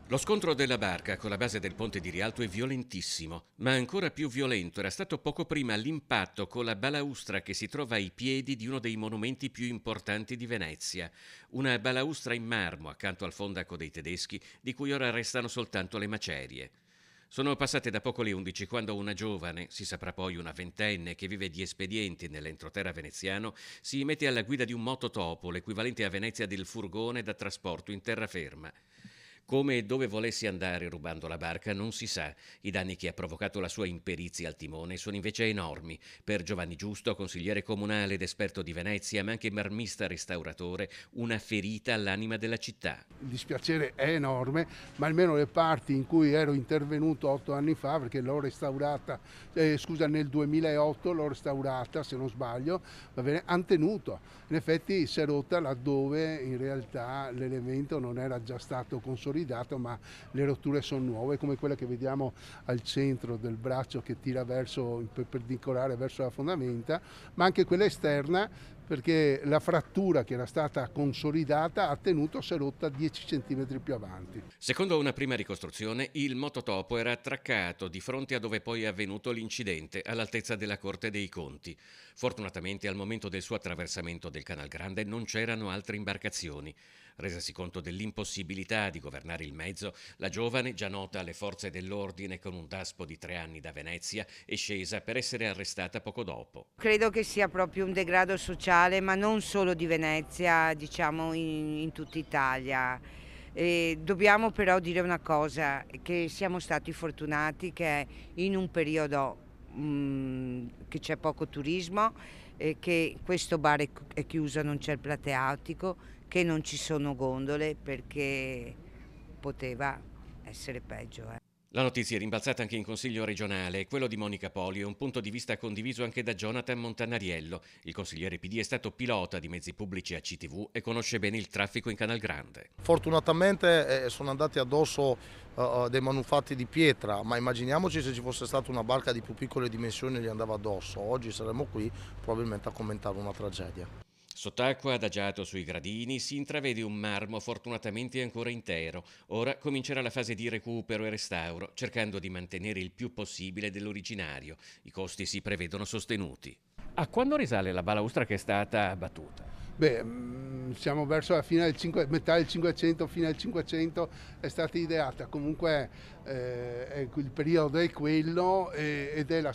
Lo scontro della barca con la base del ponte di Rialto è violentissimo, ma ancora più violento era stato poco prima l'impatto con la balaustra che si trova ai piedi di uno dei monumenti più importanti di Venezia, una balaustra in marmo accanto al fondaco dei tedeschi di cui ora restano soltanto le macerie. Sono passate da poco le 11 quando una giovane, si saprà poi una ventenne che vive di espedienti nell'entroterra veneziano, si mette alla guida di un mototopo, l'equivalente a Venezia del furgone da trasporto in terraferma. Come e dove volessi andare rubando la barca non si sa. I danni che ha provocato la sua imperizia al timone sono invece enormi. Per Giovanni Giusto, consigliere comunale ed esperto di Venezia, ma anche marmista restauratore, una ferita all'anima della città. Il dispiacere è enorme, ma almeno le parti in cui ero intervenuto 8 anni fa, perché l'ho restaurata, nel 2008 l'ho restaurata, se non sbaglio, va bene, hanno tenuto. In effetti si è rotta laddove in realtà l'elemento non era già stato consolidato, ma le rotture sono nuove, come quella che vediamo al centro del braccio che tira verso, perpendicolare verso la fondamenta, ma anche quella esterna, perché la frattura che era stata consolidata ha tenuto, si è rotta 10 cm più avanti. Secondo una prima ricostruzione, il mototopo era attraccato di fronte a dove poi è avvenuto l'incidente, all'altezza della Corte dei Conti. Fortunatamente al momento del suo attraversamento del Canal Grande non c'erano altre imbarcazioni. Resasi conto dell'impossibilità di governare il mezzo, la giovane, già nota alle forze dell'ordine con un daspo di 3 anni da Venezia, è scesa per essere arrestata poco dopo. Credo che sia proprio un degrado sociale, ma non solo di Venezia, diciamo in tutta Italia. Dobbiamo però dire una cosa, che siamo stati fortunati che in un periodo che c'è poco turismo, che questo bar è chiuso, non c'è il plateautico, che non ci sono gondole perché poteva essere peggio. La notizia è rimbalzata anche in Consiglio regionale e quello di Monica Poli è un punto di vista condiviso anche da Jonathan Montanariello. Il consigliere PD è stato pilota di mezzi pubblici a CTV e conosce bene il traffico in Canal Grande. Fortunatamente sono andati addosso dei manufatti di pietra, ma immaginiamoci se ci fosse stata una barca di più piccole dimensioni e gli andava addosso. Oggi saremmo qui probabilmente a commentare una tragedia. Sott'acqua, adagiato sui gradini, si intravede un marmo fortunatamente ancora intero. Ora comincerà la fase di recupero e restauro, cercando di mantenere il più possibile dell'originario. I costi si prevedono sostenuti. A quando risale la balaustra che è stata abbattuta? Siamo verso la fine metà del 500, fine del 500 è stata ideata. Comunque il periodo è quello ed è la